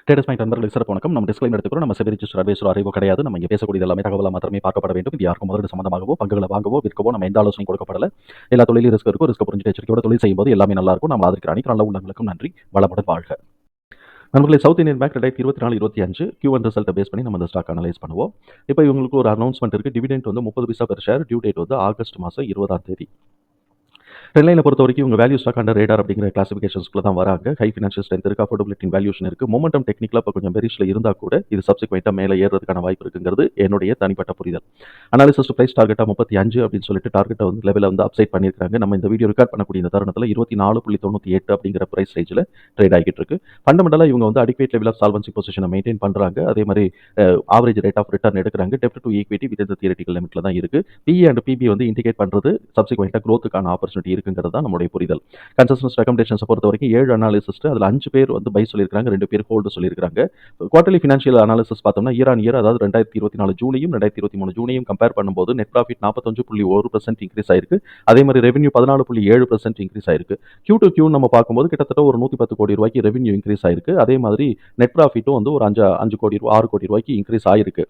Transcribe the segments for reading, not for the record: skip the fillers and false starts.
Traders point நண்பர்களுக்கு சிறப்பு வணக்கம். நம்ம டிஸ்க்ளைமர் எடுத்துக்கிறோம். நம்ம செபி ரிஜிஸ்டர் அட்வைசர் அறிவோ கிடையாது. நம்ம இங்கே பேசக்கூடியது எல்லாமே தகவலாக மாத்திரமே பார்க்கப்பட வேண்டும். இது யாருக்கும் முதலீடு சம்பந்தமாகவோ பங்குகளை வாங்கவோ விற்கவோ நம்ம எந்த ஆலோசனையும் கொடுக்கப்படல. எல்லா தொழிலும் ரிஸ்க் இருக்கும். ரிஸ்க் புரிஞ்சுட்டு எச்சரிக்கையோட தொழில் செய்யும்போது எல்லாமே நல்லா இருக்கும். நம்ம ஆதரிக்கிற அனைத்து நல்ல உள்ளங்களுக்கும் நன்றி. வளமுடன் வாழ்க. நண்பர்களே, சவுத் இந்தியன் பேங்க் 2024-25 Q1 ரிசல்ட்டை பேஸ் பண்ணி நம்ம இந்த ஸ்டாக் அனலைஸ் பண்ணுவோம். இப்போ இவங்களுக்கு ஒரு அனௌன்ஸ்மெண்ட் இருக்குது. டிவிடெண்ட் வந்து 30 பைசா பெர் ஷேர். டியூ டேட் வந்து ஆகஸ்ட் மாதம் 20ஆம் தேதி. ட்ரெண்ட்லைனை பொறுத்த வரைக்கும் இவங்க வேல்யூ ஸ்டாக் அண்டர் ரேடார் அப்படிங்கிற கிளாசிஃபிகேஷன்ஸ்க்குள்ள தான் வராங்க. ஹை ஃபினான்ஷியல் ஸ்ட்ரென்த் இருக்குது, அஃபோர்டபிலிட்டி வேல்யூஷன் இருக்குது. மொமெண்டம் டெக்னிக்கலாக இப்போ கொஞ்சம் பெரிஷில் இருந்தால் கூட இது சப்சிக்வெண்ட்டாக மேலே ஏறுறதுக்கான வாய்ப்பு இருக்குங்கிறது என்னுடைய தனிப்பட்ட புரிதல். அனாலிசிஸ் ப்ரைஸ் டார்கெட்டாக 35 அப்படின்னு சொல்லிட்டு டார்கெட்டை வந்து லெவலில் வந்து அப்சைட் பண்ணியிருக்காங்க. நம்ம இந்த வீடியோ ரெக்கார்ட் பண்ணக்கூடிய இந்த தருணத்தில் 24.98 அப்படிங்கிற ப்ரைஸ் ரேஞ்சில் ட்ரேட் ஆகிட்டு இருக்கு. ஃபண்டமெண்டலாக இவங்க வந்து அடிக்வேட் லெவல் ஆஃப் சால்வன்சி பொசிஷனை மெயின்டைன் பண்ணுறாங்க. அதே மாதிரி ஆவரேஜ் ரேட் ஆஃப் ரிட்டர்ன் எடுக்கிறாங்க. டெப்ட் டு ஈக்விட்டி வித் இந்த தியரிட்டிக்கல் லிமிட்ல தான் இருக்குது. பிஇ அண்ட் பிபி வந்து இண்டிகேட் பண்ணுறது சப்சிக்வெண்ட்டாக க்ரோத்துக்கான ஆப்பர்ச்சுனிட்டி இருக்குங்கிறது தான் நம்மளுடைய புரிதல். கன்செஷனஸ் ரெக்கமெண்டேஷன்ஸை பொறுத்த வரைக்கும் 7 அனாலிசிஸ்ட், அதில் 5 பேர் வந்து பை சொல்லியிருக்காங்க, 2 பேர் ஹோல்டு சொல்லியிருக்காங்க. குவார்டர்லி ஃபினான்ஷியல் அனாலிசிஸ் பார்த்தோம்னா இயர் ஆன் இயர், அதாவது 2024 ஜூனையும் 2023 ஜூனையும் கம்பேர் பண்ணும்போது நெட் ப்ராஃபிட் 45.1% இன்க்ரீஸ் ஆயிருக்கு. அதே மாதிரி ரெவன்யூ 14.7% இன்க்ரீஸ் ஆயிருக்கு. Q to Q நம்ம பார்க்கும்போது கிட்டத்தட்ட ஒரு 110 கோடி ரூபாய்க்கு ரெவன்யூ இன்க்ரீஸ் ஆயிருக்கு. அதே மாதிரி நெட் ப்ராஃபிட்டும் வந்து ஒரு 5 கோடி 6 கோடி ரூபாய்க்கு இன்க்ரீஸ் ஆயிருக்கு.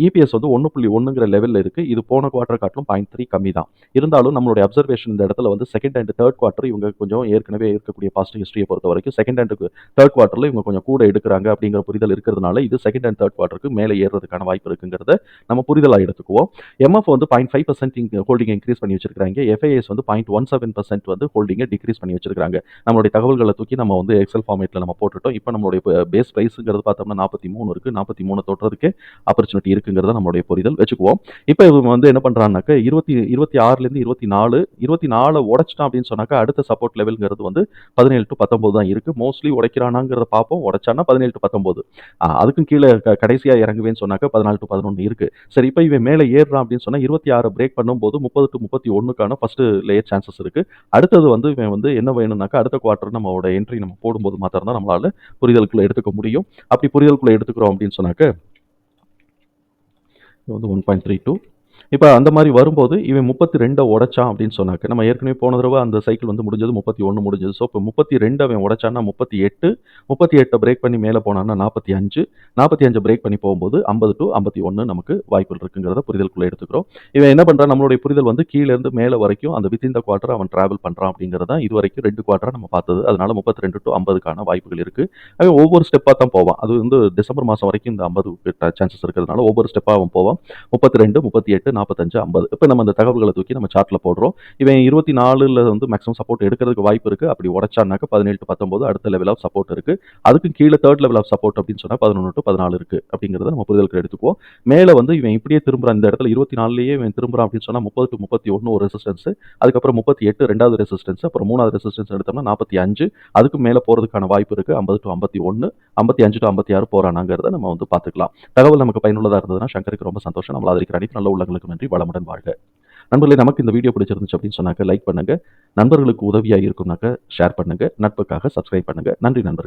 இபிஎஸ் வந்து 1.1ங்கிற லெவலில் இருக்கு. இது போன குவார்டர் காட்டிலும் 0.3 கம்மி தான். இருந்தாலும் நம்மளுடைய அப்சர்வேஷன் இந்த இடத்துல வந்து செகண்ட் அண்ட் தேர்ட் குவார்டர் இவங்க கொஞ்சம் ஏற்கனவே இருக்கக்கூடிய பாஸ்ட் ஹிஸ்டரியை பொறுத்த வரைக்கும் செகண்ட் அண்ட் தேர்ட் குவார்டர்ல இவங்க கொஞ்சம் கூட எடுக்கிறாங்க அப்படிங்கிற புரிதல் இருக்கிறதுனால இது செகண்ட் அண்ட் தேர்ட் குவார்டருக்கு மேலே ஏறுறதுக்கான வாய்ப்பு இருக்குங்கிறத நம்ம புரிதலாக எடுத்துக்குவோம். எம்எஃப் வந்து 0.5% ஹோல்டிங் இன்க்ரீஸ் பண்ணி வச்சிருக்காங்க. எஃப்ஐஎஸ் வந்து 0.17% வந்து ஹோல்டிங்கை டிக்ரீஸ் பண்ணி வச்சிருக்காங்க. நம்மளுடைய தகவல்களை தூக்கி நம்ம வந்து எக்ஸல் ஃபார்மேட்ல நம்ம போட்டுட்டோம். இப்போ நம்மளுடைய பேஸ் பிரைஸ்ங்கிறது பார்த்தோம்னா 43 இருக்கு. 43 தொட்டுறதுக்கு ஆப்பர்ச்சுனிட்டி இருக்குங்கிறத நம்மளுடைய புரிதல் வச்சுக்குவோம். இப்போ இவங்க வந்து என்ன பண்றாங்கனாக்க 26லேருந்து 24 உடைச்சிட்டான் அப்படின்னு சொன்னாக்கா அடுத்த சப்போர்ட் லெவல்ங்கிறது வந்து 17 to 19 தான் இருக்கு. மோஸ்ட்லி உடைக்கிறானாங்கிறத பார்ப்போம். உடைச்சானா 17 to 19. அதுக்கும் கீழே கடைசியா இறங்குவேன்னு சொன்னாக்க 14 to 11 இருக்கு. சரி, இப்போ இவன் மேலே ஏறுறான் அப்படின்னு சொன்னா 26 பிரேக் பண்ணும்போது 30 to 31க்கான ஃபர்ஸ்ட் லேயர் சான்சஸ் இருக்கு. அடுத்தது வந்து இவன் வந்து என்ன வேணும்னாக்கா அடுத்த குவார்டர் நம்மளோட என்ட்ரி நம்ம போடும்போது மாத்திரம் தான் நம்மளால புரிதலுக்குள்ள எடுத்துக்க முடியும். அப்படி புரிதலுக்குள்ள எடுத்துக்கிறோம் அப்படின்னு சொன்னாக்க வந்து 1.32. இப்போ அந்த மாதிரி வரும்போது இவன் 32 உடைச்சான் அப்படின்னு சொன்னாக்க நம்ம ஏற்கனவே போன தடவை அந்த சைக்கிள் வந்து முடிஞ்சது 31 முடிஞ்சது. ஸோ இப்போ 32 அவன் உடைச்சான்னா 38 பிரேக் பண்ணி மேலே போனான்னா 45 பிரேக் பண்ணி போகும்போது 50 to 51 நமக்கு வாய்ப்புகள் இருக்குங்கிறத புரிதலுக்குள்ள எடுத்துக்கிறோம். இவன் என்ன பண்ணுறான், நம்மளுடைய புரிதல் வந்து கீழேருந்து மேலே வரைக்கும் அந்த வித்தின் த குவார்டர் அவன் டிராவல் பண்ணுறான் அப்படிங்கிறத இது வரைக்கும் 2 குவார்டராக நம்ம பார்த்தது. அதனால 32 to 50க்கான வாய்ப்புகள் இருக்கு. அவன் ஒவ்வொரு ஸ்டெப்பாக தான் போவான். அது வந்து டிசம்பர் மாதம் வரைக்கும் இந்த 50 சான்சஸ் இருக்கிறதுனால ஒவ்வொரு ஸ்டெப்பாக அவன் போவான். 32, 38, 45, 50. இப்போ நம்ம அந்த தகவல்களை தூக்கி நம்ம சார்ட்ல போடுறோம். இவன் 24ல வந்து மேக்ஸிமம் சப்போர்ட் எடுக்கிறதுக்கு வாய்ப்பு இருக்கு. அப்படி உடைச்சானாக்க 17 to 19 அடுத்த லெவல் ஆஃப் சப்போர்ட் இருக்கு. அதுக்கு கீழே தேர்ட் லெவல் ஆஃப் சப்போர்ட் அப்படின்னு சொன்னா 11 to 14 இருக்கு அப்படிங்கிறத நம்ம புரிதலுக்கு எடுத்துக்குவோம். மேலே வந்து இவன் இப்படியே திரும்புறான், இந்த இடத்துல 24லயே இவன் திரும்புறான் அப்படின்னு சொன்னா 30 to 31 ஒரு ரெசிஸ்டன்ஸ், அதுக்கப்புறம் 38 ரெண்டாவது ரெசிஸ்டன்ஸ், அப்புறம் மூணாவது ரெசிஸ்டன்ஸ் எடுத்தோம்னா 45, அதுக்கு மேலே போறதுக்கான வாய்ப்பு இருக்கு. 50 to 51, 55 to 56 போறானாங்கிறத நம்ம வந்து பார்த்துக்கலாம். தகவல் நமக்கு பயனுள்ளதாக இருந்ததுன்னா சங்கருக்கு ரொம்ப சந்தோஷம். நம்மள ஆதரிக்கிற அனைத்து நல்ல உள்ளங்களுக்கு நன்றி. வளமுடன் வாழ்க. நண்பர்களே, நமக்கு இந்த வீடியோ பிடிச்சிருந்துச்சு அப்படின்னு சொன்னாக்க லைக் பண்ணுங்க. நண்பர்களுக்கு உதவியாக இருக்கும்னாக்க ஷேர் பண்ணுங்க. நட்புக்காக சப்ஸ்கிரைப் பண்ணுங்க. நன்றி நண்பர்களே.